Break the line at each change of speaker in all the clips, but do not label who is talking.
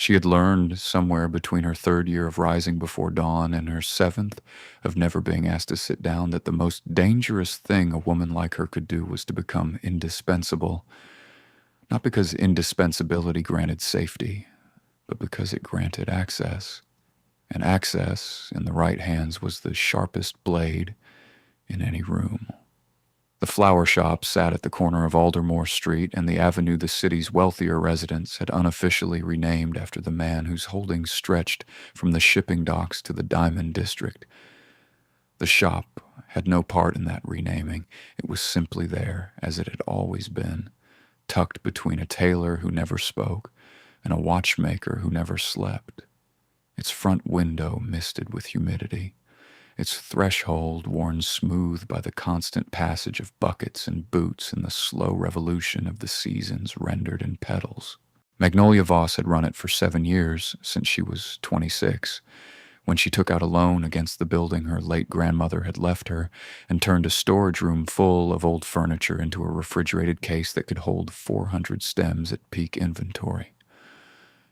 She had learned somewhere between her third year of rising before dawn and her seventh of never being asked to sit down that the most dangerous thing a woman like her could do was to become indispensable, not because indispensability granted safety, but because it granted access. And access, in the right hands, was the sharpest blade in any room. The flower shop sat at the corner of Aldermore Street and the avenue the city's wealthier residents had unofficially renamed after the man whose holdings stretched from the shipping docks to the Diamond District. The shop had no part in that renaming. It was simply there, as it had always been, tucked between a tailor who never spoke and a watchmaker who never slept. Its front window misted with humidity, its threshold worn smooth by the constant passage of buckets and boots and the slow revolution of the seasons rendered in petals. Magnolia Voss had run it for 7 years, since she was 26, when she took out a loan against the building her late grandmother had left her and turned a storage room full of old furniture into a refrigerated case that could hold 400 stems at peak inventory.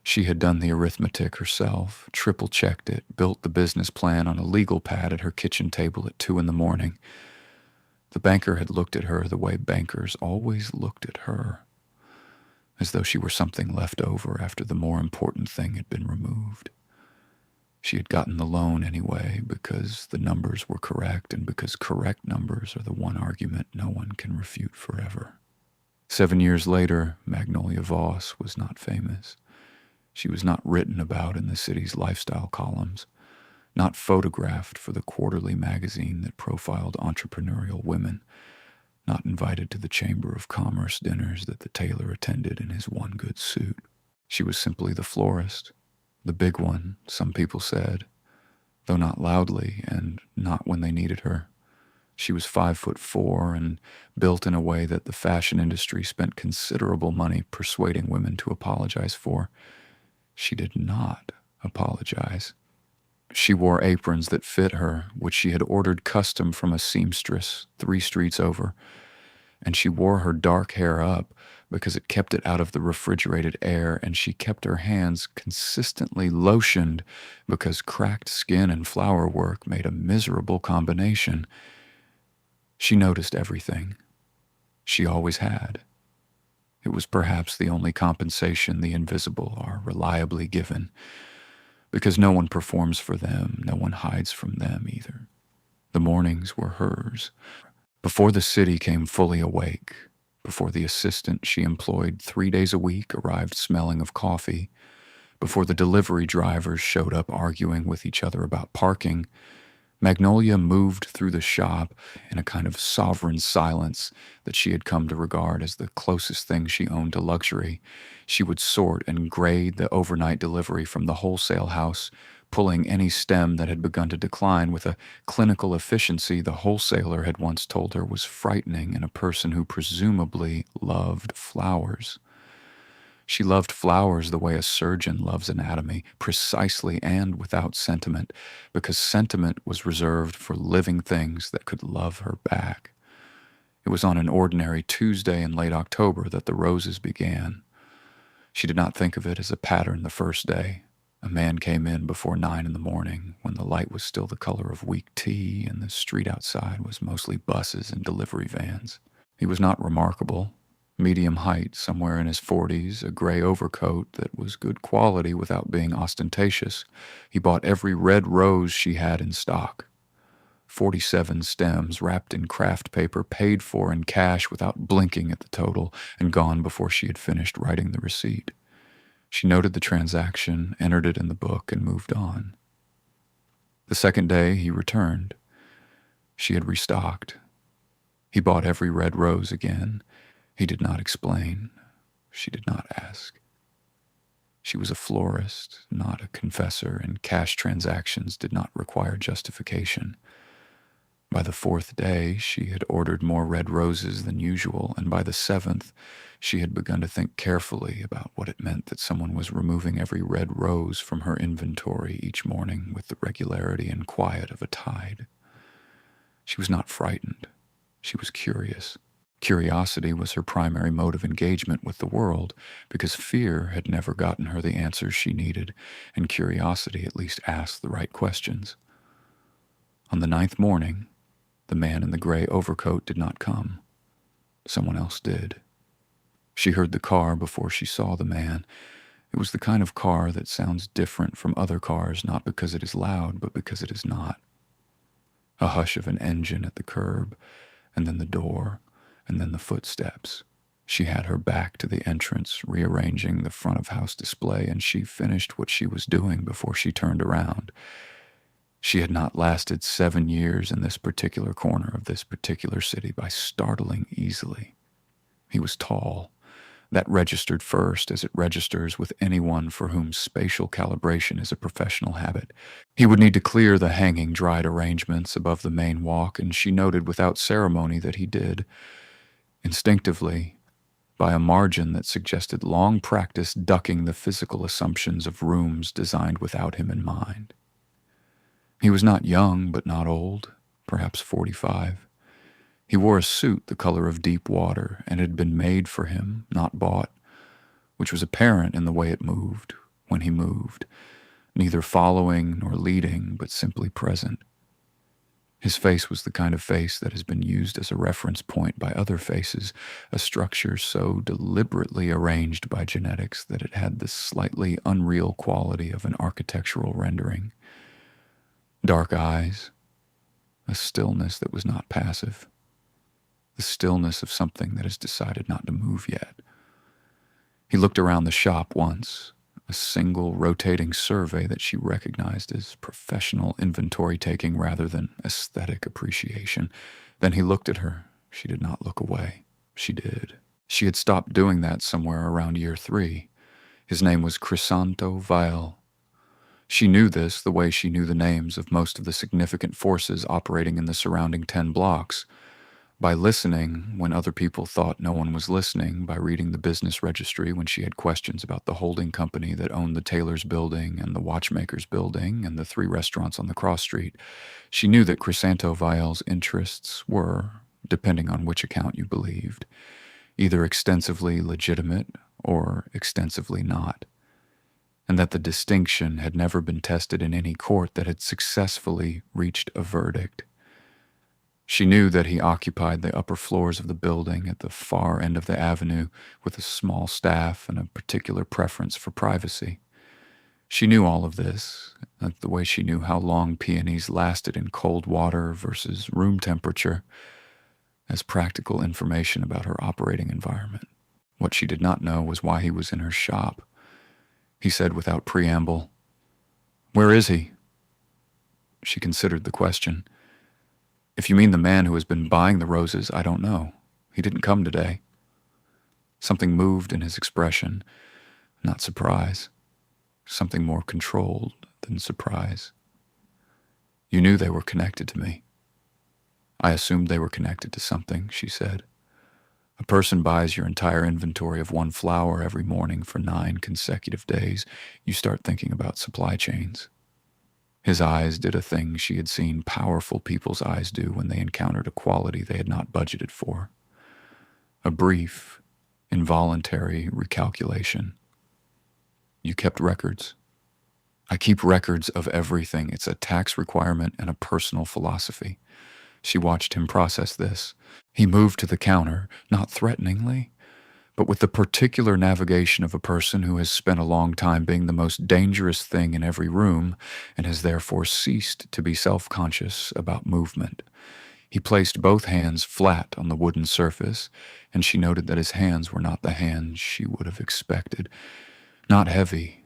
She had done the arithmetic herself, triple-checked it, built the business plan on a legal pad at her kitchen table at 2 a.m. The banker had looked at her the way bankers always looked at her, as though she were something left over after the more important thing had been removed. She had gotten the loan anyway because the numbers were correct and because correct numbers are the one argument no one can refute forever. 7 years later, Magnolia Voss was not famous. She was not written about in the city's lifestyle columns, not photographed for the quarterly magazine that profiled entrepreneurial women, not invited to the Chamber of Commerce dinners that the tailor attended in his one good suit. She was simply the florist, the big one, some people said, though not loudly and not when they needed her. She was 5'4" and built in a way that the fashion industry spent considerable money persuading women to apologize for. She did not apologize. She wore aprons that fit her, which she had ordered custom from a seamstress 3 streets over, and she wore her dark hair up because it kept it out of the refrigerated air, and she kept her hands consistently lotioned because cracked skin and flower work made a miserable combination. She noticed everything. She always had. It was perhaps the only compensation the invisible are reliably given, because no one performs for them, no one hides from them either. The mornings were hers. Before the city came fully awake, before the assistant she employed 3 days a week arrived smelling of coffee, before the delivery drivers showed up arguing with each other about parking, Magnolia moved through the shop in a kind of sovereign silence that she had come to regard as the closest thing she owned to luxury. She would sort and grade the overnight delivery from the wholesale house, pulling any stem that had begun to decline with a clinical efficiency the wholesaler had once told her was frightening in a person who presumably loved flowers. She loved flowers the way a surgeon loves anatomy, precisely and without sentiment, because sentiment was reserved for living things that could love her back. It was on an ordinary Tuesday in late October that the roses began. She did not think of it as a pattern the first day. A man came in before 9 a.m, when the light was still the color of weak tea and the street outside was mostly buses and delivery vans. He was not remarkable. Medium height, somewhere in his 40s, a gray overcoat that was good quality without being ostentatious. He bought every red rose she had in stock. 47 stems wrapped in craft paper, paid for in cash without blinking at the total, and gone before she had finished writing the receipt. She noted the transaction, entered it in the book, and moved on. The second day he returned. She had restocked. He bought every red rose again. He did not explain. She did not ask. She was a florist, not a confessor, and cash transactions did not require justification. By the 4th day, she had ordered more red roses than usual, and by the 7th, she had begun to think carefully about what it meant that someone was removing every red rose from her inventory each morning with the regularity and quiet of a tide. She was not frightened. She was curious. Curiosity was her primary mode of engagement with the world, because fear had never gotten her the answers she needed, and curiosity at least asked the right questions. On the ninth morning, the man in the gray overcoat did not come. Someone else did. She heard the car before she saw the man. It was the kind of car that sounds different from other cars, not because it is loud, but because it is not. A hush of an engine at the curb, and then the door, and then the footsteps. She had her back to the entrance, rearranging the front-of-house display, and she finished what she was doing before she turned around. She had not lasted 7 years in this particular corner of this particular city by startling easily. He was tall. That registered first, as it registers with anyone for whom spatial calibration is a professional habit. He would need to clear the hanging, dried arrangements above the main walk, and she noted without ceremony that he did. Instinctively, by a margin that suggested long practice ducking the physical assumptions of rooms designed without him in mind. He was not young, but not old, perhaps 45. He wore a suit the color of deep water, and had been made for him, not bought, which was apparent in the way it moved, when he moved, neither following nor leading, but simply present. His face was the kind of face that has been used as a reference point by other faces, a structure so deliberately arranged by genetics that it had the slightly unreal quality of an architectural rendering. Dark eyes, a stillness that was not passive. The stillness of something that has decided not to move yet. He looked around the shop once, a single rotating survey that she recognized as professional inventory taking rather than aesthetic appreciation. Then he looked at her. She did not look away. She did. She had stopped doing that somewhere around year 3. His name was Crisanto Vial. She knew this the way she knew the names of most of the significant forces operating in the surrounding 10 blocks. By listening when other people thought no one was listening, by reading the business registry when she had questions about the holding company that owned the tailor's building and the watchmaker's building and the 3 restaurants on the cross street, she knew that Crisanto Vial's interests were, depending on which account you believed, either extensively legitimate or extensively not, and that the distinction had never been tested in any court that had successfully reached a verdict. She knew that he occupied the upper floors of the building at the far end of the avenue with a small staff and a particular preference for privacy. She knew all of this, the way she knew how long peonies lasted in cold water versus room temperature, as practical information about her operating environment. What she did not know was why he was in her shop. He said without preamble, "Where is he?" She considered the question. "If you mean the man who has been buying the roses, I don't know. He didn't come today." Something moved in his expression, not surprise. Something more controlled than surprise. "You knew they were connected to me." "I assumed they were connected to something," she said. "A person buys your entire inventory of one flower every morning for 9 consecutive days. You start thinking about supply chains." His eyes did a thing she had seen powerful people's eyes do when they encountered a quality they had not budgeted for. A brief, involuntary recalculation. "You kept records." "I keep records of everything. It's a tax requirement and a personal philosophy." She watched him process this. He moved to the counter, not threateningly, but with the particular navigation of a person who has spent a long time being the most dangerous thing in every room and has therefore ceased to be self-conscious about movement. He placed both hands flat on the wooden surface, and she noted that his hands were not the hands she would have expected. Not heavy,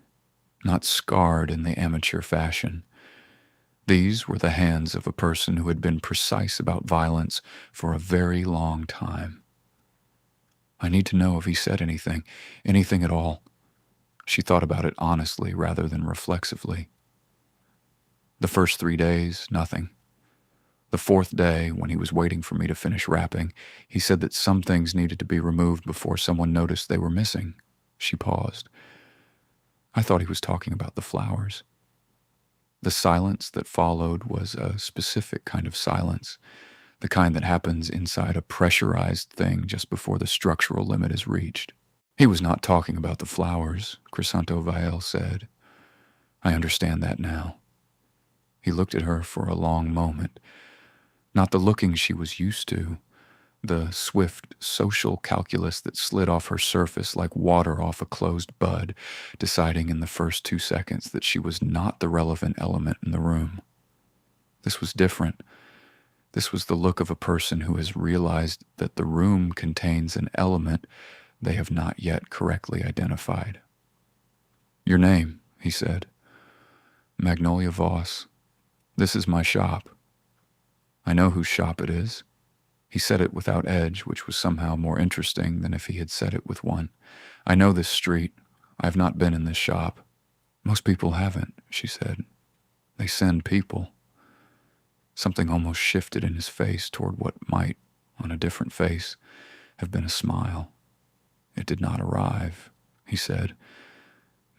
not scarred in the amateur fashion. These were the hands of a person who had been precise about violence for a very long time. I need to know if he said anything at all. She thought about it honestly rather than reflexively. The first 3 days, nothing. The 4th day, when he was waiting for me to finish wrapping, he said that some things needed to be removed before someone noticed they were missing. She paused. I thought he was talking about the flowers. The silence that followed was a specific kind of silence, the kind that happens inside a pressurized thing just before the structural limit is reached. He was not talking about the flowers, Crisanto Vael said. I understand that now. He looked at her for a long moment, not the looking she was used to, the swift social calculus that slid off her surface like water off a closed bud, deciding in the first 2 seconds that she was not the relevant element in the room. This was different. This was the look of a person who has realized that the room contains an element they have not yet correctly identified. Your name, he said. Magnolia Voss. This is my shop. I know whose shop it is. He said it without edge, which was somehow more interesting than if he had said it with one. I know this street. I have not been in this shop. Most people haven't, she said. They send people. Something almost shifted in his face toward what might, on a different face, have been a smile. It did not arrive, he said.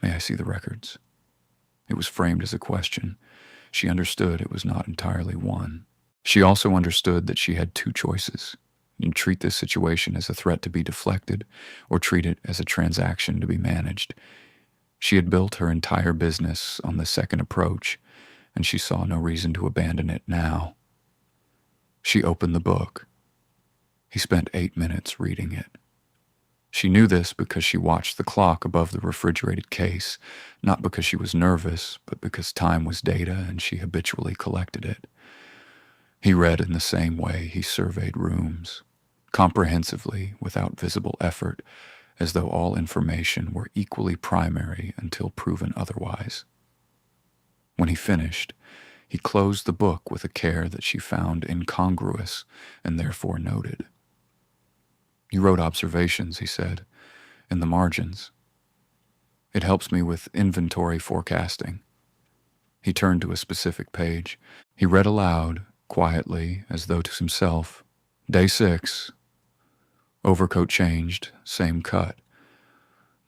May I see the records? It was framed as a question. She understood it was not entirely one. She also understood that she had two choices. You treat this situation as a threat to be deflected, or treat it as a transaction to be managed. She had built her entire business on the second approach, and she saw no reason to abandon it now. She opened the book. He spent 8 minutes reading it. She knew this because she watched the clock above the refrigerated case, not because she was nervous, but because time was data and she habitually collected it. He read in the same way he surveyed rooms, comprehensively, without visible effort, as though all information were equally primary until proven otherwise. When he finished, he closed the book with a care that she found incongruous and therefore noted. You wrote observations, he said, in the margins. It helps me with inventory forecasting. He turned to a specific page. He read aloud, quietly, as though to himself. Day 6. Overcoat changed, same cut.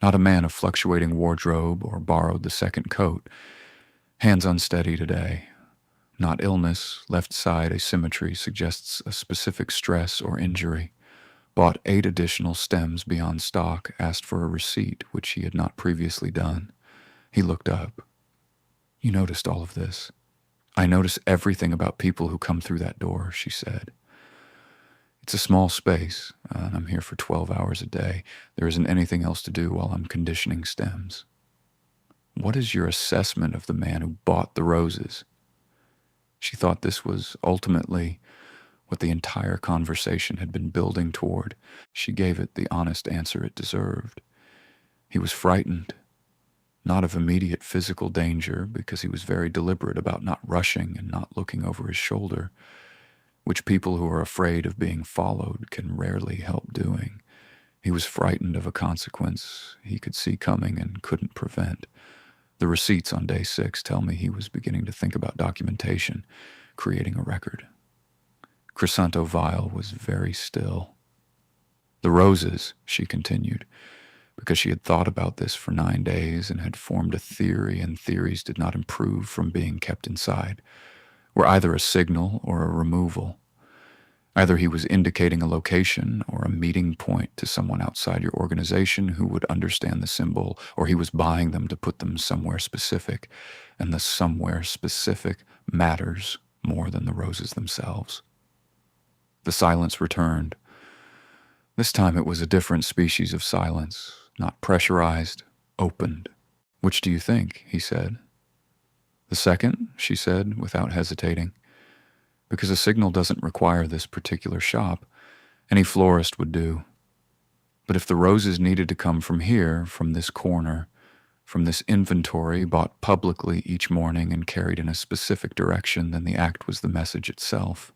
Not a man of fluctuating wardrobe or borrowed the second coat. Hands unsteady today. Not illness, left side asymmetry suggests a specific stress or injury. Bought 8 additional stems beyond stock, asked for a receipt, which he had not previously done. He looked up. You noticed all of this. I notice everything about people who come through that door, she said. It's a small space, and I'm here for 12 hours a day. There isn't anything else to do while I'm conditioning stems. What is your assessment of the man who bought the roses? She thought this was ultimately what the entire conversation had been building toward. She gave it the honest answer it deserved. He was frightened, not of immediate physical danger, because he was very deliberate about not rushing and not looking over his shoulder, which people who are afraid of being followed can rarely help doing. He was frightened of a consequence he could see coming and couldn't prevent. The receipts on day 6 tell me he was beginning to think about documentation, creating a record. Crisanto Vael was very still. The roses, she continued, because she had thought about this for 9 days and had formed a theory, and theories did not improve from being kept inside, were either a signal or a removal. Either he was indicating a location or a meeting point to someone outside your organization who would understand the symbol, or he was buying them to put them somewhere specific, and the somewhere specific matters more than the roses themselves. The silence returned. This time it was a different species of silence, not pressurized, opened. Which do you think? He said. The second, she said, without hesitating. Because a signal doesn't require this particular shop. Any florist would do. But if the roses needed to come from here, from this corner, from this inventory bought publicly each morning and carried in a specific direction, then the act was the message itself.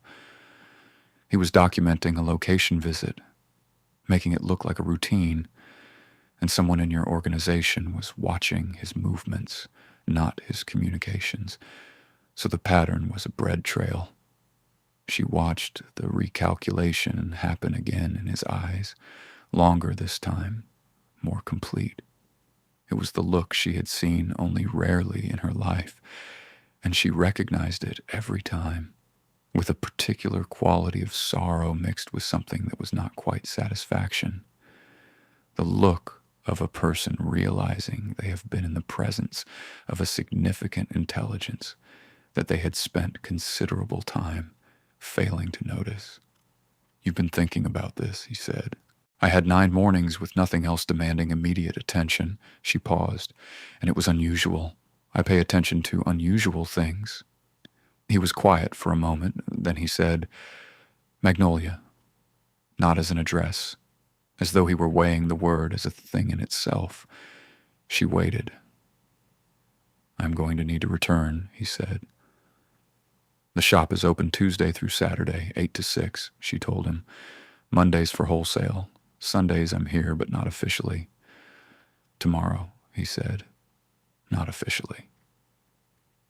He was documenting a location visit, making it look like a routine, and someone in your organization was watching his movements, not his communications. So the pattern was a bread trail. She watched the recalculation happen again in his eyes, longer this time, more complete. It was the look she had seen only rarely in her life, and she recognized it every time. with a particular quality of sorrow mixed with something that was not quite satisfaction. The look of a person realizing they have been in the presence of a significant intelligence that they had spent considerable time failing to notice. "You've been thinking about this," he said. "I had 9 mornings with nothing else demanding immediate attention." She paused, and it was unusual. "I pay attention to unusual things." He was quiet for a moment, then he said, "Magnolia," not as an address, as though he were weighing the word as a thing in itself. She waited. "I'm going to need to return," he said. "The shop is open Tuesday through Saturday, 8 to 6, she told him. "Mondays for wholesale. Sundays I'm here, but not officially." "Tomorrow," he said. "Not officially."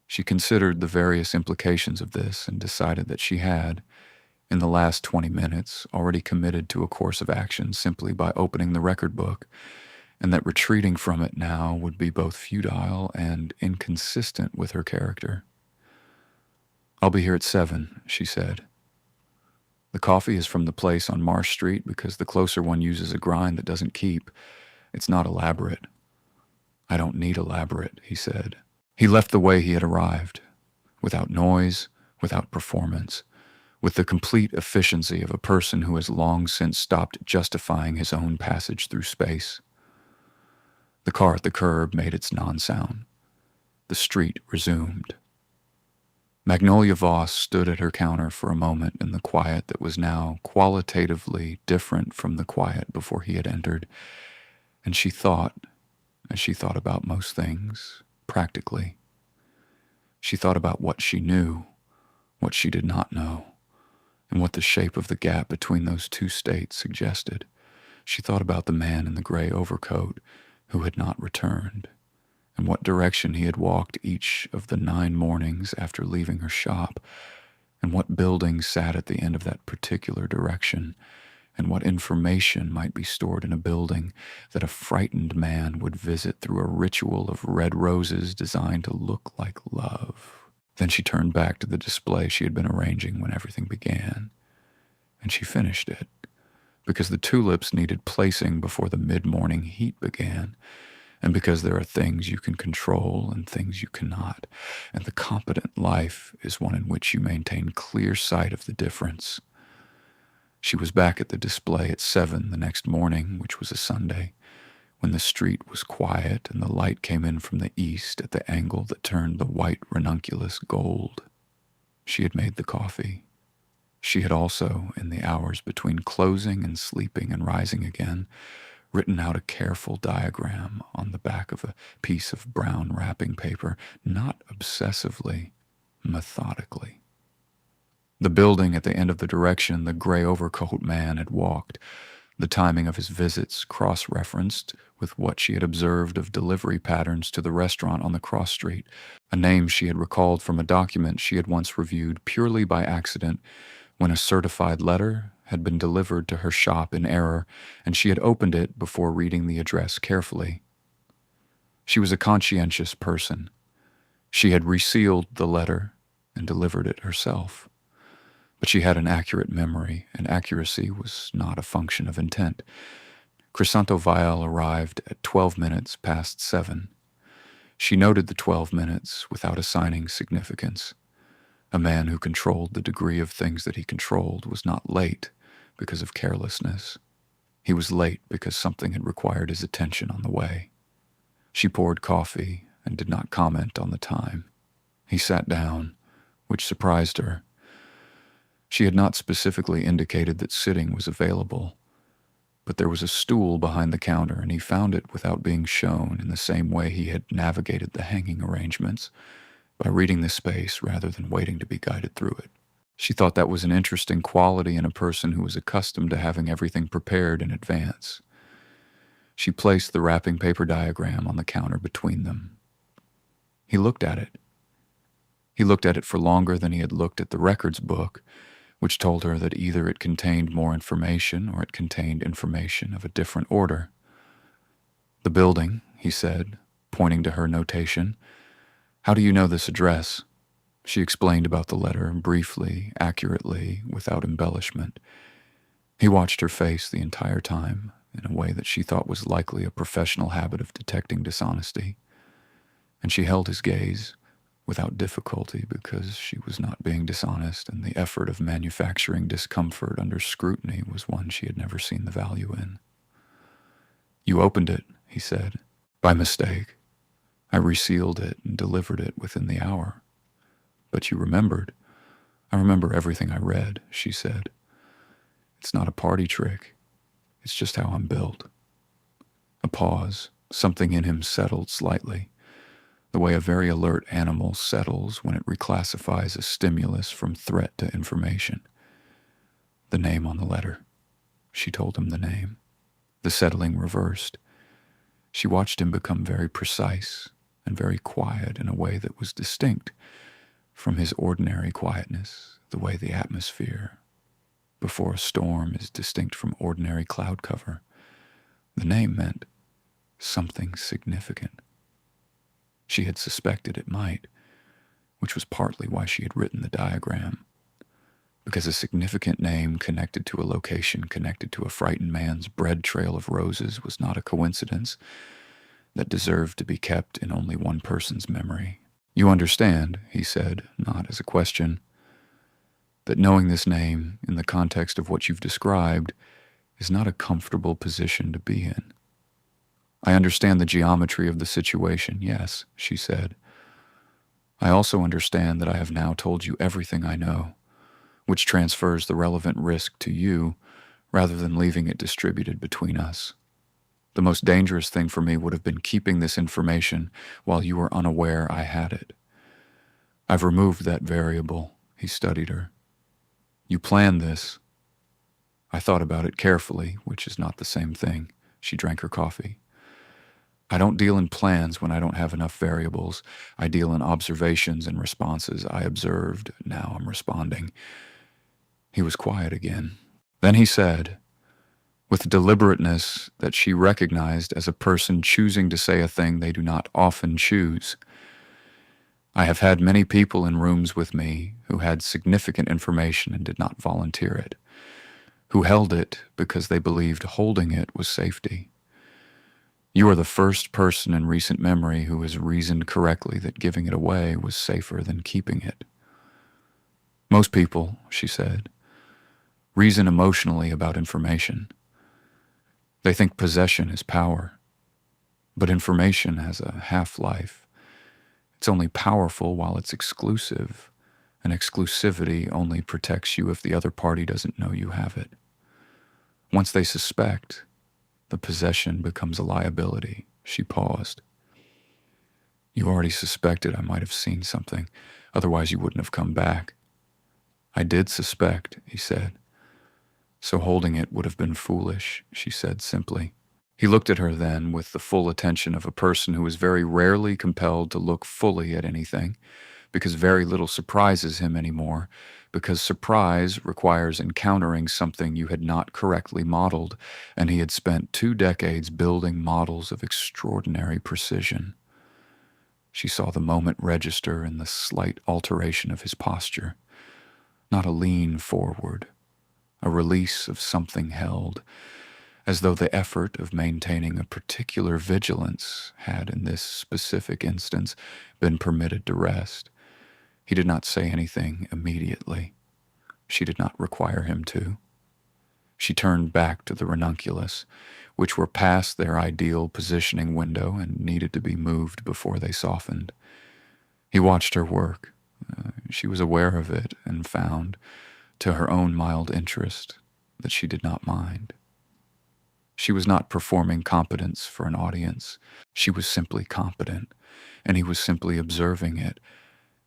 She considered the various implications of this and decided that she had, in the last 20 minutes, already committed to a course of action simply by opening the record book, and that retreating from it now would be both futile and inconsistent with her character. "I'll be here at 7, she said. "The coffee is from the place on Marsh Street because the closer one uses a grind that doesn't keep. It's not elaborate." "I don't need elaborate," he said. He left the way he had arrived, without noise, without performance, with the complete efficiency of a person who has long since stopped justifying his own passage through space. The car at the curb made its non-sound. The street resumed. Magnolia Voss stood at her counter for a moment in the quiet that was now qualitatively different from the quiet before he had entered, and she thought, as she thought about most things, practically. She thought about what she knew, what she did not know, and what the shape of the gap between those two states suggested. She thought about the man in the gray overcoat who had not returned, and what direction he had walked each of the 9 mornings after leaving her shop, and what building sat at the end of that particular direction, and what information might be stored in a building that a frightened man would visit through a ritual of red roses designed to look like love. Then she turned back to the display she had been arranging when everything began, and she finished it, because the tulips needed placing before the mid-morning heat began, and because there are things you can control and things you cannot, and the competent life is one in which you maintain clear sight of the difference. She was back at the display at 7 the next morning, which was a Sunday, when the street was quiet and the light came in from the east at the angle that turned the white ranunculus gold. She had made the coffee. She had also, in the hours between closing and sleeping and rising again, written out a careful diagram on the back of a piece of brown wrapping paper, not obsessively, methodically. The building at the end of the direction the gray overcoat man had walked, the timing of his visits cross-referenced with what she had observed of delivery patterns to the restaurant on the cross street, a name she had recalled from a document she had once reviewed purely by accident when a certified letter had been delivered to her shop in error, and she had opened it before reading the address carefully. She was a conscientious person. She had resealed the letter and delivered it herself. But she had an accurate memory, and accuracy was not a function of intent. Crisanto Vial arrived at 12 minutes past 7. She noted the 12 minutes without assigning significance. A man who controlled the degree of things that he controlled was not late because of carelessness. He was late because something had required his attention on the way. She poured coffee and did not comment on the time. He sat down, which surprised her. She had not specifically indicated that sitting was available, but there was a stool behind the counter, and he found it without being shown in the same way he had navigated the hanging arrangements, by reading the space rather than waiting to be guided through it. She thought that was an interesting quality in a person who was accustomed to having everything prepared in advance. She placed the wrapping paper diagram on the counter between them. He looked at it. He looked at it for longer than he had looked at the records book, which told her that either it contained more information or it contained information of a different order. "The building," he said, pointing to her notation. "How do you know this address?" She explained about the letter briefly, accurately, without embellishment. He watched her face the entire time in a way that she thought was likely a professional habit of detecting dishonesty, and she held his gaze without difficulty because she was not being dishonest, and the effort of manufacturing discomfort under scrutiny was one she had never seen the value in. "You opened it," he said. "By mistake. I resealed it and delivered it within the hour. But you remembered." "I remember everything I read," she said. "It's not a party trick. It's just how I'm built." A pause. Something in him settled slightly, the way a very alert animal settles when it reclassifies a stimulus from threat to information. "The name on the letter." She told him the name. The settling reversed. She watched him become very precise and very quiet in a way that was distinct from his ordinary quietness, the way the atmosphere before a storm is distinct from ordinary cloud cover. The name meant something significant. She had suspected it might, which was partly why she had written the diagram. Because a significant name connected to a location connected to a frightened man's bread trail of roses was not a coincidence that deserved to be kept in only one person's memory. "You understand," he said, not as a question, "that knowing this name in the context of what you've described is not a comfortable position to be in." "I understand the geometry of the situation, yes," she said. "I also understand that I have now told you everything I know, which transfers the relevant risk to you rather than leaving it distributed between us. The most dangerous thing for me would have been keeping this information while you were unaware I had it. I've removed that variable." He studied her. "You planned this." "I thought about it carefully, which is not the same thing." She drank her coffee. "I don't deal in plans when I don't have enough variables. I deal in observations and responses. I observed, now I'm responding." He was quiet again. Then he said, with deliberateness that she recognized as a person choosing to say a thing they do not often choose, "I have had many people in rooms with me who had significant information and did not volunteer it, who held it because they believed holding it was safety. You are the first person in recent memory who has reasoned correctly that giving it away was safer than keeping it." "Most people," she said, "reason emotionally about information. They think possession is power, but information has a half-life. It's only powerful while it's exclusive, and exclusivity only protects you if the other party doesn't know you have it. Once they suspect, the possession becomes a liability." She paused. "You already suspected I might have seen something, otherwise you wouldn't have come back." "I did suspect," he said. "So holding it would have been foolish," she said simply. He looked at her then with the full attention of a person who is very rarely compelled to look fully at anything, because very little surprises him anymore, because surprise requires encountering something you had not correctly modeled, and he had spent 2 decades building models of extraordinary precision. She saw the moment register in the slight alteration of his posture, not a lean forward, a release of something held, as though the effort of maintaining a particular vigilance had, in this specific instance, been permitted to rest. He did not say anything immediately. She did not require him to. She turned back to the ranunculus, which were past their ideal positioning window and needed to be moved before they softened. He watched her work. She was aware of it and found, to her own mild interest, that she did not mind. She was not performing competence for an audience. She was simply competent, and he was simply observing it,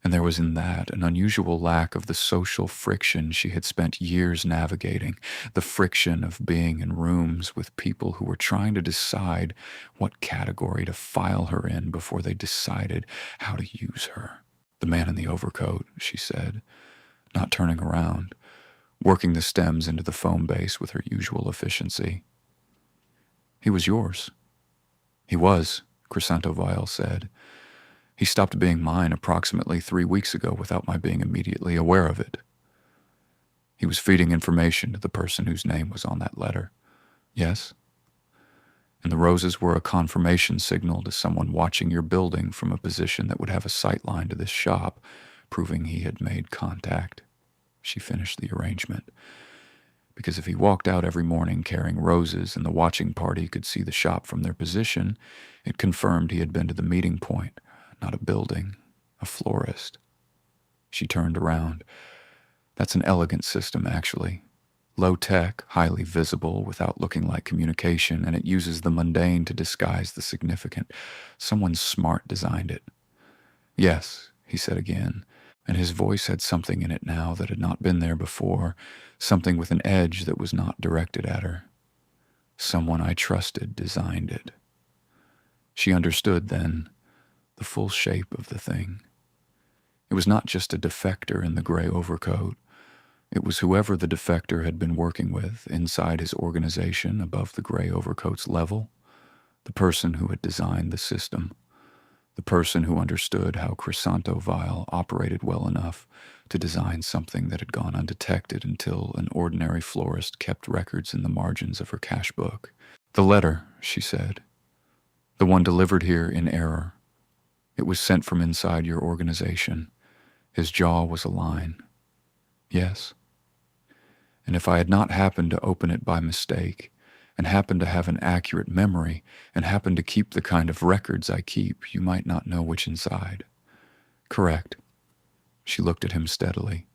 and there was in that an unusual lack of the social friction she had spent years navigating, the friction of being in rooms with people who were trying to decide what category to file her in before they decided how to use her. "The man in the overcoat," she said, not turning around, working the stems into the foam base with her usual efficiency. "He was yours." "He was," Chrysanto Vial said, He stopped being mine approximately 3 weeks ago without my being immediately aware of it. He was feeding information to the person whose name was on that letter. Yes? And the roses were a confirmation signal to someone watching your building from a position that would have a sight line to this shop, proving he had made contact. She finished the arrangement. Because if he walked out every morning carrying roses and the watching party could see the shop from their position, it confirmed he had been to the meeting point, not a building, a florist. She turned around. That's an elegant system, actually. Low-tech, highly visible, without looking like communication, and it uses the mundane to disguise the significant. Someone smart designed it. Yes, he said again, and his voice had something in it now that had not been there before, something with an edge that was not directed at her. Someone I trusted designed it. She understood then the full shape of the thing. It was not just a defector in the gray overcoat. It was whoever the defector had been working with inside his organization above the gray overcoat's level, the person who had designed the system, the person who understood how Crisanto Vial operated well enough to design something that had gone undetected until an ordinary florist kept records in the margins of her cash book. The letter, she said, the one delivered here in error. It was sent from inside your organization. His jaw was a line. Yes. And if I had not happened to open it by mistake, and happened to have an accurate memory, and happened to keep the kind of records I keep, you might not know which inside. Correct. She looked at him steadily.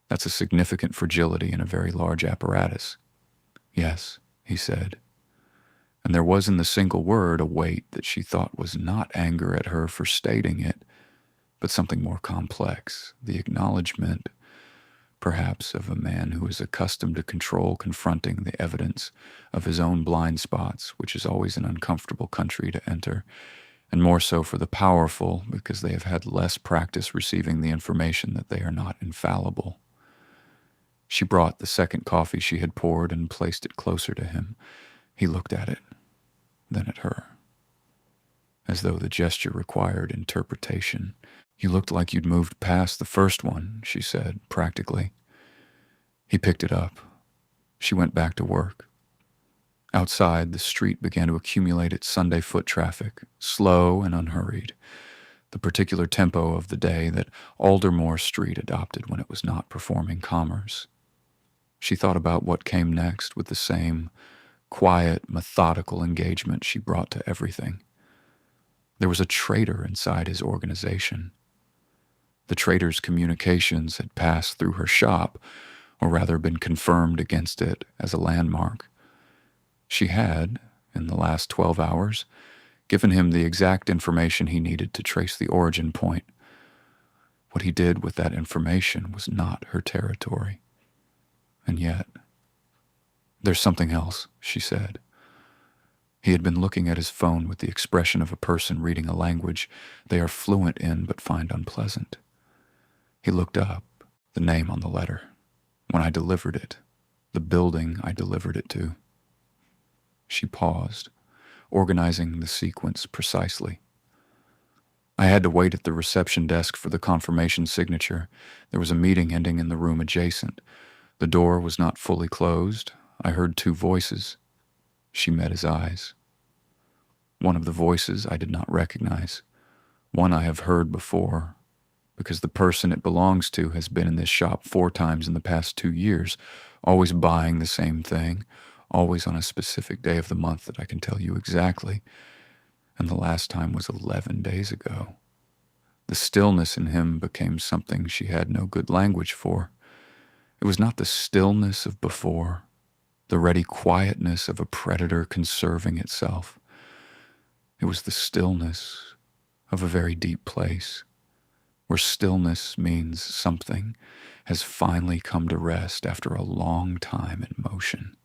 That's a significant fragility in a very large apparatus. Yes, he said. And there was in the single word a weight that she thought was not anger at her for stating it, but something more complex, the acknowledgement, perhaps, of a man who is accustomed to control confronting the evidence of his own blind spots, which is always an uncomfortable country to enter, and more so for the powerful because they have had less practice receiving the information that they are not infallible. She brought the second coffee she had poured and placed it closer to him. He looked at it, then at her, as though the gesture required interpretation. You looked like you'd moved past the first one, she said, practically. He picked it up. She went back to work. Outside, the street began to accumulate its Sunday foot traffic, slow and unhurried, the particular tempo of the day that Aldermore Street adopted when it was not performing commerce. She thought about what came next with the same quiet, methodical engagement she brought to everything. There was a traitor inside his organization. The traitor's communications had passed through her shop, or rather been confirmed against it as a landmark. She had, in the last 12 hours, given him the exact information he needed to trace the origin point. What he did with that information was not her territory. And yet, there's something else, she said. He had been looking at his phone with the expression of a person reading a language they are fluent in but find unpleasant. He looked up, the name on the letter, when I delivered it, the building I delivered it to. She paused, organizing the sequence precisely. I had to wait at the reception desk for the confirmation signature. There was a meeting ending in the room adjacent. The door was not fully closed. I heard two voices. She met his eyes. One of the voices I did not recognize. One I have heard before, because the person it belongs to has been in this shop 4 times in the past 2 years, always buying the same thing, always on a specific day of the month that I can tell you exactly, and the last time was 11 days ago. The stillness in him became something she had no good language for. It was not the stillness of before, the ready quietness of a predator conserving itself. It was the stillness of a very deep place, where stillness means something has finally come to rest after a long time in motion.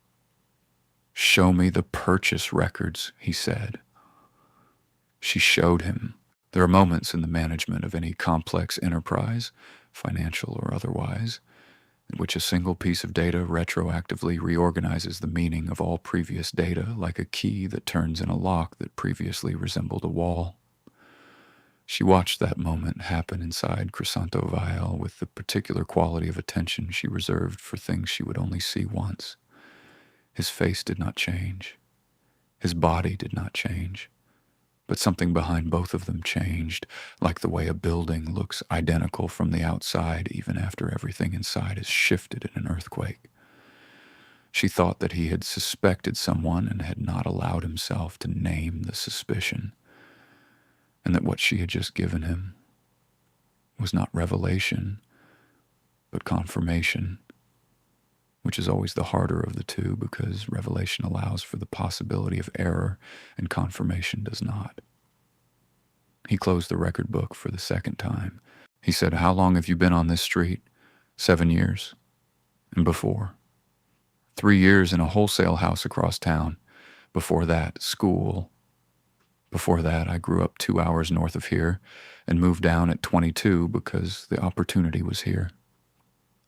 Show me the purchase records, he said. She showed him. There are moments in the management of any complex enterprise, financial or otherwise, in which a single piece of data retroactively reorganizes the meaning of all previous data like a key that turns in a lock that previously resembled a wall. She watched that moment happen inside Crisanto Vial with the particular quality of attention she reserved for things she would only see once. His face did not change. His body did not change. But something behind both of them changed, like the way a building looks identical from the outside even after everything inside is shifted in an earthquake. She thought that he had suspected someone and had not allowed himself to name the suspicion, and that what she had just given him was not revelation, but confirmation, which is always the harder of the two because revelation allows for the possibility of error and confirmation does not. He closed the record book for the second time. He said, "How long have you been on this street?" 7 years. And before? 3 years in a wholesale house across town. Before that, school. Before that, I grew up 2 hours north of here and moved down at 22 because the opportunity was here.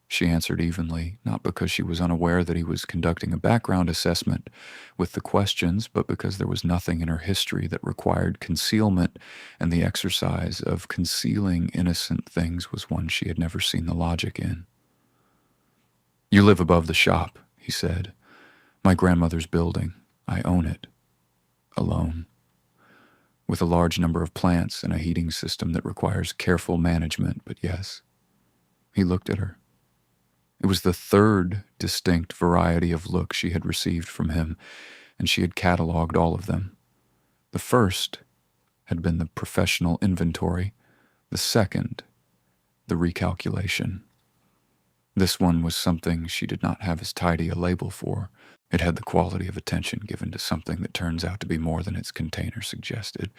She answered evenly, not because she was unaware that he was conducting a background assessment with the questions, but because there was nothing in her history that required concealment, and the exercise of concealing innocent things was one she had never seen the logic in. "You live above the shop," he said. "My grandmother's building. I own it. Alone. With a large number of plants and a heating system that requires careful management, but yes." He looked at her. It was the third distinct variety of look she had received from him, and she had catalogued all of them. The first had been the professional inventory, the second, the recalculation. This one was something she did not have as tidy a label for. It had the quality of attention given to something that turns out to be more than its container suggested,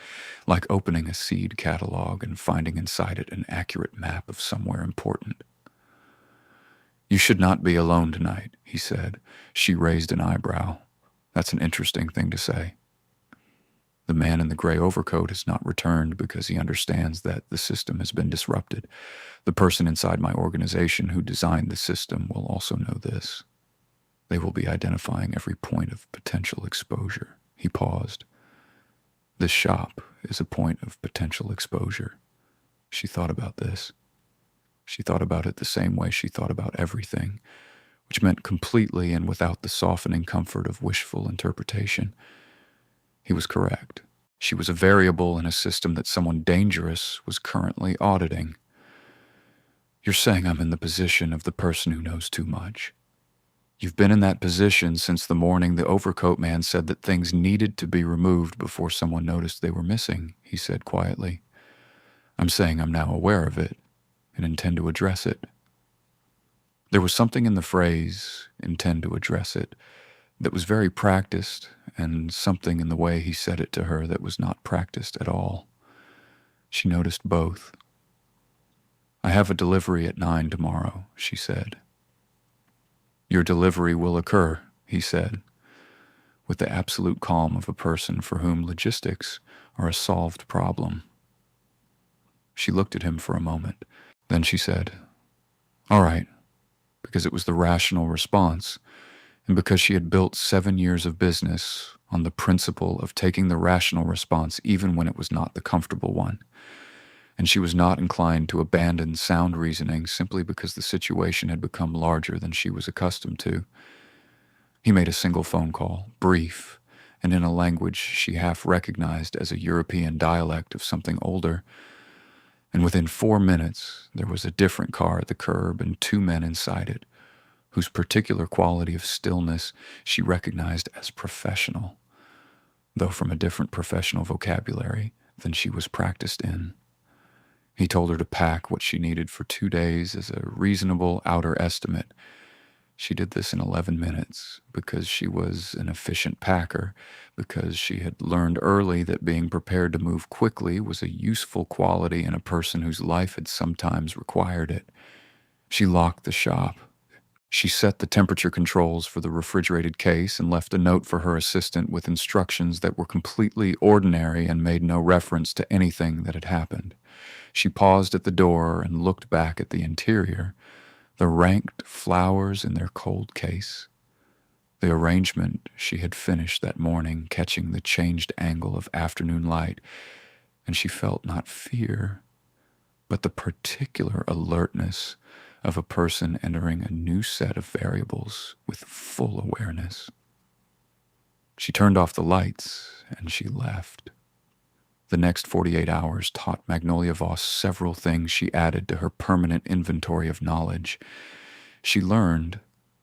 like opening a seed catalog and finding inside it an accurate map of somewhere important. "You should not be alone tonight," he said. She raised an eyebrow. "That's an interesting thing to say." "The man in the gray overcoat has not returned because he understands that the system has been disrupted. The person inside my organization who designed the system will also know this. They will be identifying every point of potential exposure." He paused. "This shop is a point of potential exposure." She thought about this. She thought about it the same way she thought about everything, which meant completely and without the softening comfort of wishful interpretation. He was correct. She was a variable in a system that someone dangerous was currently auditing. "You're saying I'm in the position of the person who knows too much. You've been in that position since the morning the overcoat man said that things needed to be removed before someone noticed they were missing," he said quietly. "I'm saying I'm now aware of it and intend to address it." There was something in the phrase, "intend to address it," that was very practiced, and something in the way he said it to her that was not practiced at all. She noticed both. "I have a delivery at 9 tomorrow," she said. "Your delivery will occur," he said, with the absolute calm of a person for whom logistics are a solved problem. She looked at him for a moment. Then she said, "All right," because it was the rational response, and because she had built 7 years of business on the principle of taking the rational response even when it was not the comfortable one. And she was not inclined to abandon sound reasoning simply because the situation had become larger than she was accustomed to. He made a single phone call, brief, and in a language she half recognized as a European dialect of something older. And within 4 minutes, there was a different car at the curb and 2 men inside it, whose particular quality of stillness she recognized as professional, though from a different professional vocabulary than she was practiced in. He told her to pack what she needed for 2 days as a reasonable outer estimate. She did this in 11 minutes because she was an efficient packer, because she had learned early that being prepared to move quickly was a useful quality in a person whose life had sometimes required it. She locked the shop. She set the temperature controls for the refrigerated case and left a note for her assistant with instructions that were completely ordinary and made no reference to anything that had happened. She paused at the door and looked back at the interior, the ranked flowers in their cold case. The arrangement she had finished that morning, catching the changed angle of afternoon light, and she felt not fear, but the particular alertness of a person entering a new set of variables with full awareness. She turned off the lights and she left. The next 48 hours taught Magnolia Voss several things she added to her permanent inventory of knowledge. She learned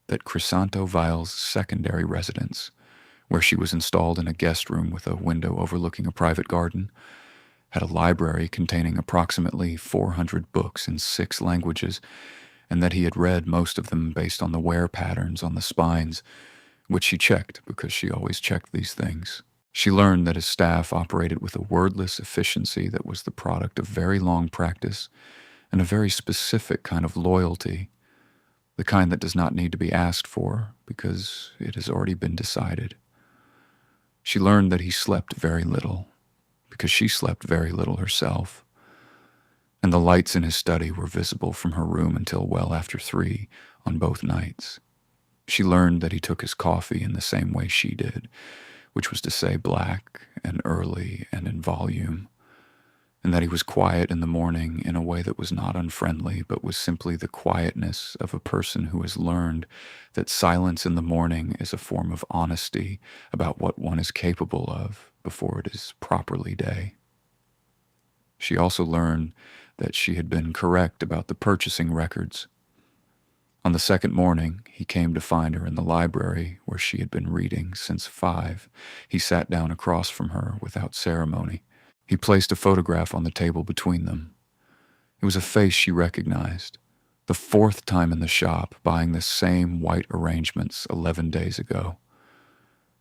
that Crisanto Vile's secondary residence, where she was installed in a guest room with a window overlooking a private garden, had a library containing approximately 400 books in 6 languages, and that he had read most of them based on the wear patterns on the spines, which she checked because she always checked these things. She learned that his staff operated with a wordless efficiency that was the product of very long practice and a very specific kind of loyalty, the kind that does not need to be asked for because it has already been decided. She learned that he slept very little because she slept very little herself, and the lights in his study were visible from her room until well after 3 on both nights. She learned that he took his coffee in the same way she did, which was to say black and early and in volume, and that he was quiet in the morning in a way that was not unfriendly, but was simply the quietness of a person who has learned that silence in the morning is a form of honesty about what one is capable of before it is properly day. She also learned that she had been correct about the purchasing records. On the second morning, he came to find her in the library where she had been reading since 5. He sat down across from her without ceremony. He placed a photograph on the table between them. It was a face she recognized. The 4th time in the shop, buying the same white arrangements 11 days ago.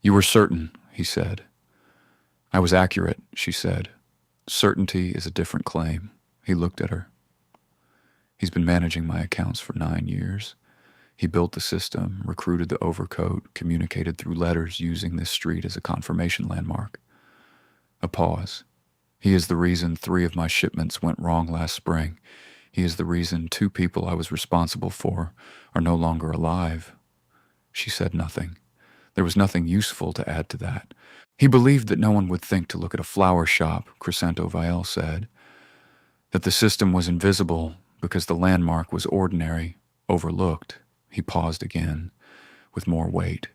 "You were certain," he said. "I was accurate," she said. "Certainty is a different claim." He looked at her. "He's been managing my accounts for 9 years. He built the system, recruited the overcoat, communicated through letters using this street as a confirmation landmark." A pause. "He is the reason 3 of my shipments went wrong last spring. He is the reason 2 people I was responsible for are no longer alive." She said nothing. There was nothing useful to add to that. "He believed that no one would think to look at a flower shop," Crisanto Vial said. "That the system was invisible because the landmark was ordinary, overlooked." He paused again, with more weight.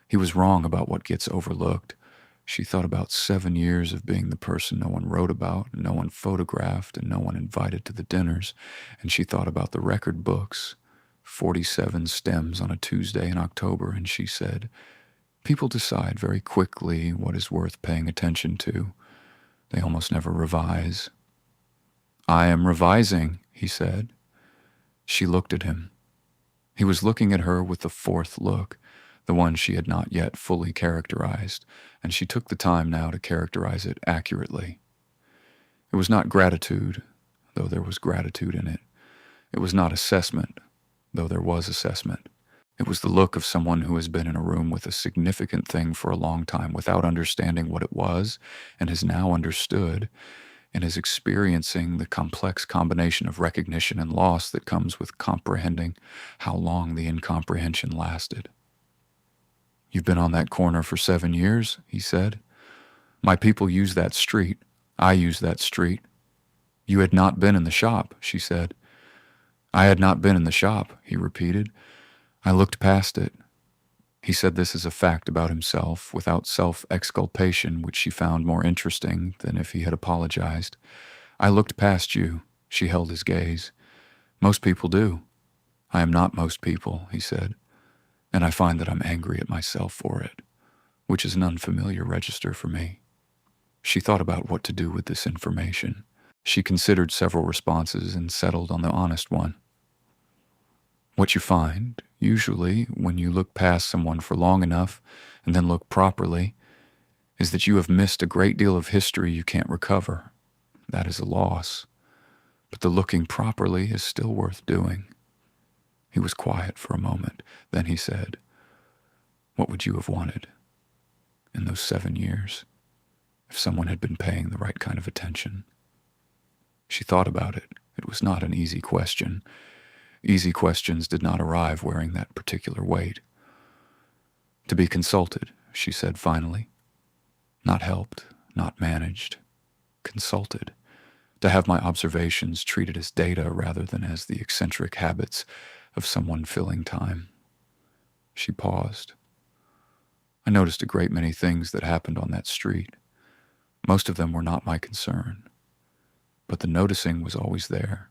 He was wrong about what gets overlooked. She thought about 7 years of being the person no one wrote about, no one photographed, and no one invited to the dinners, and she thought about the record books, 47 stems on a Tuesday in October, and she said, "People decide very quickly what is worth paying attention to. They almost never revise." "I am revising," he said. She looked at him. He was looking at her with the 4th look, the one she had not yet fully characterized, and she took the time now to characterize it accurately. It was not gratitude, though there was gratitude in it. It was not assessment, though there was assessment. It was the look of someone who has been in a room with a significant thing for a long time without understanding what it was, and has now understood, and is experiencing the complex combination of recognition and loss that comes with comprehending how long the incomprehension lasted. "You've been on that corner for 7 years," he said. "My people use that street. I use that street." "You had not been in the shop," she said. "I had not been in the shop," he repeated. "I looked past it." He said this as a fact about himself, without self-exculpation, which she found more interesting than if he had apologized. "I looked past you." She held his gaze. "Most people do." "I am not most people," he said, "and I find that I'm angry at myself for it, which is an unfamiliar register for me." She thought about what to do with this information. She considered several responses and settled on the honest one. "What you find, usually, when you look past someone for long enough and then look properly, is that you have missed a great deal of history you can't recover. That is a loss. But the looking properly is still worth doing." He was quiet for a moment. Then he said, "What would you have wanted in those 7 years if someone had been paying the right kind of attention?" She thought about it. It was not an easy question. Easy questions did not arrive wearing that particular weight. "To be consulted," she said finally. "Not helped, not managed. consulted, to have my observations treated as data rather than as the eccentric habits of someone filling time. She paused. I noticed a great many things that happened on that street. Most of them were not my concern, but the noticing was always there,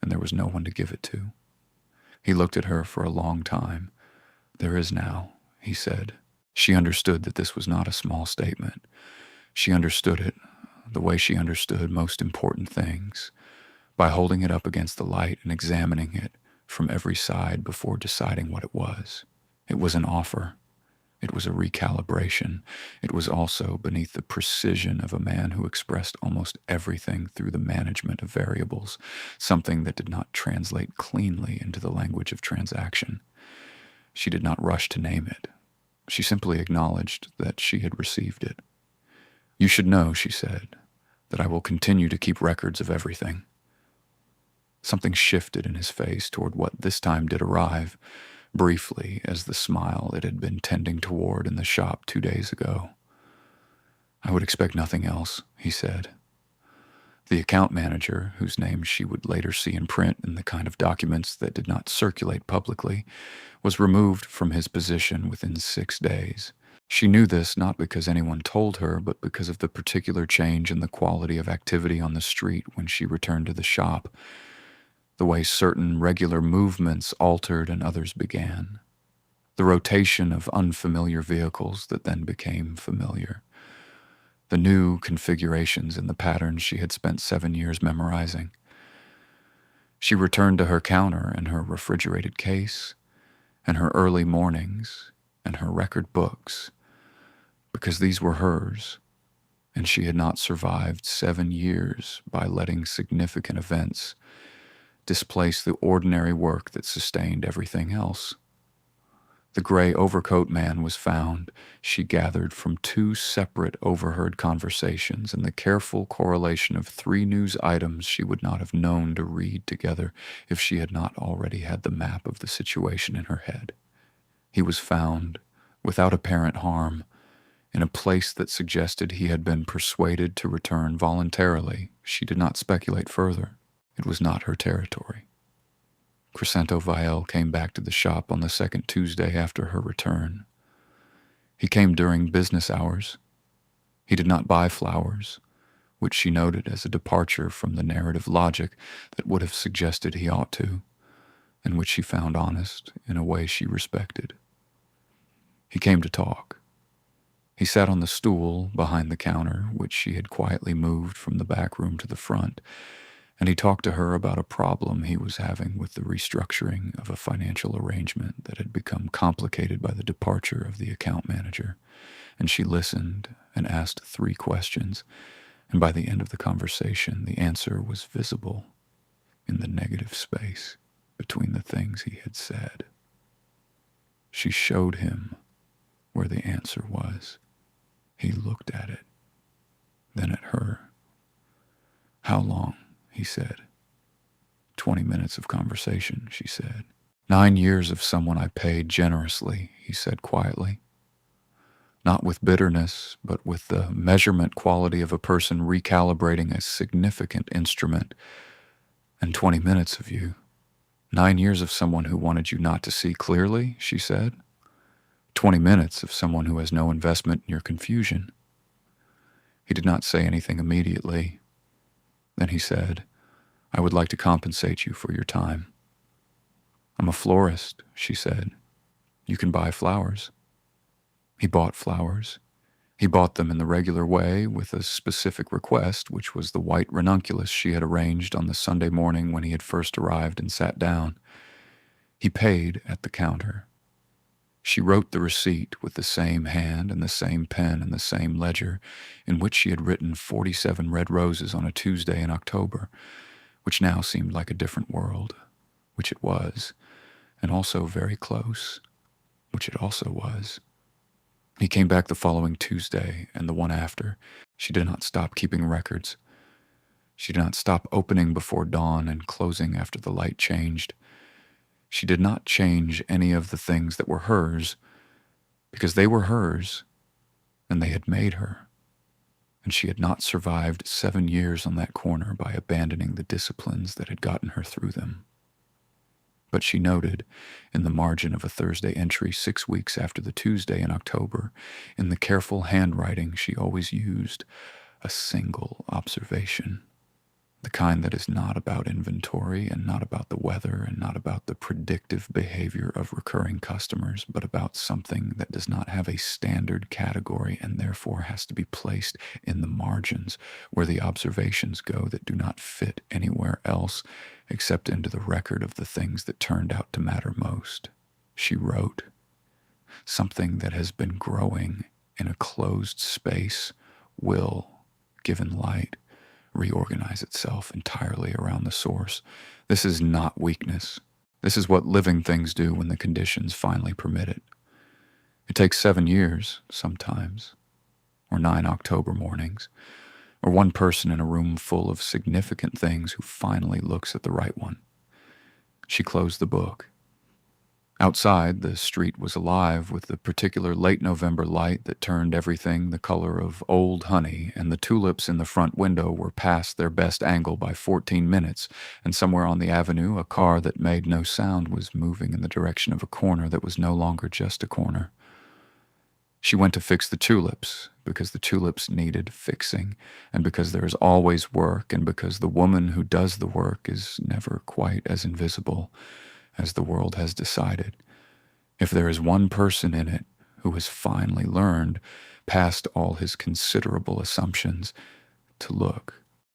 and there was no one to give it to. He looked at her for a long time. There is now, he said. She understood that this was not a small statement. She understood it the way she understood most important things, by holding it up against the light and examining it from every side before deciding what it was. It was an offer. It was a recalibration. It was also beneath the precision of a man who expressed almost everything through the management of variables, something that did not translate cleanly into the language of transaction. She did not rush to name it. She simply acknowledged that she had received it. You should know, she said, that I will continue to keep records of everything. Something shifted in his face toward what this time did arrive, briefly as the smile it had been tending toward in the shop 2 days ago. I would expect nothing else, he said. The account manager, whose name she would later see in print in the kind of documents that did not circulate publicly, was removed from his position within 6 days. She knew this not because anyone told her, but because of the particular change in the quality of activity on the street when she returned to the shop, the way certain regular movements altered and others began, the rotation of unfamiliar vehicles that then became familiar, the new configurations in the patterns she had spent 7 years memorizing. She returned to her counter and her refrigerated case, and her early mornings, and her record books, because these were hers, and she had not survived 7 years by letting significant events displace the ordinary work that sustained everything else. The gray overcoat man was found, she gathered from 2 separate overheard conversations and the careful correlation of 3 news items she would not have known to read together if she had not already had the map of the situation in her head. He was found, without apparent harm, in a place that suggested he had been persuaded to return voluntarily. She did not speculate further. It was not her territory. Crescento Vial came back to the shop on the second Tuesday after her return. He came during business hours. He did not buy flowers, which she noted as a departure from the narrative logic that would have suggested he ought to, and which she found honest in a way she respected. He came to talk. He sat on the stool behind the counter, which she had quietly moved from the back room to the front, and he talked to her about a problem he was having with the restructuring of a financial arrangement that had become complicated by the departure of the account manager. And she listened and asked 3 questions, and by the end of the conversation, the answer was visible in the negative space between the things he had said. She showed him where the answer was. He looked at it, then at her. How long? He said. 20 minutes of conversation, she said. 9 years of someone I paid generously, he said quietly. Not with bitterness, but with the measurement quality of a person recalibrating a significant instrument. And 20 minutes of you. 9 years of someone who wanted you not to see clearly, she said. 20 minutes of someone who has no investment in your confusion. He did not say anything immediately. Then he said, I would like to compensate you for your time. I'm a florist, she said. You can buy flowers. He bought flowers. He bought them in the regular way with a specific request, which was the white ranunculus she had arranged on the Sunday morning when he had first arrived and sat down. He paid at the counter. She wrote the receipt with the same hand and the same pen and the same ledger in which she had written 47 red roses on a Tuesday in October, which now seemed like a different world, which it was, and also very close, which it also was. He came back the following Tuesday and the one after. She did not stop keeping records. She did not stop opening before dawn and closing after the light changed. She did not change any of the things that were hers, because they were hers, and they had made her. and she had not survived 7 years on that corner by abandoning the disciplines that had gotten her through them. But she noted, in the margin of a Thursday entry 6 weeks after the Tuesday in October, in the careful handwriting she always used, a single observation. The kind that is not about inventory and not about the weather and not about the predictive behavior of recurring customers, but about something that does not have a standard category and therefore has to be placed in the margins where the observations go that do not fit anywhere else except into the record of the things that turned out to matter most. She wrote, "Something that has been growing in a closed space will, given light, reorganize itself entirely around the source. This is not weakness. This is what living things do when the conditions finally permit it. It takes 7 years, sometimes, or 9 October mornings, or one person in a room full of significant things who finally looks at the right one." She closed the book. Outside, the street was alive with the particular late November light that turned everything the color of old honey, and the tulips in the front window were past their best angle by 14 minutes, and somewhere on the avenue a car that made no sound was moving in the direction of a corner that was no longer just a corner. She went to fix the tulips, because the tulips needed fixing, and because there is always work, and because the woman who does the work is never quite as invisible as the world has decided. If there is one person in it who has finally learned, past all his considerable assumptions, to look.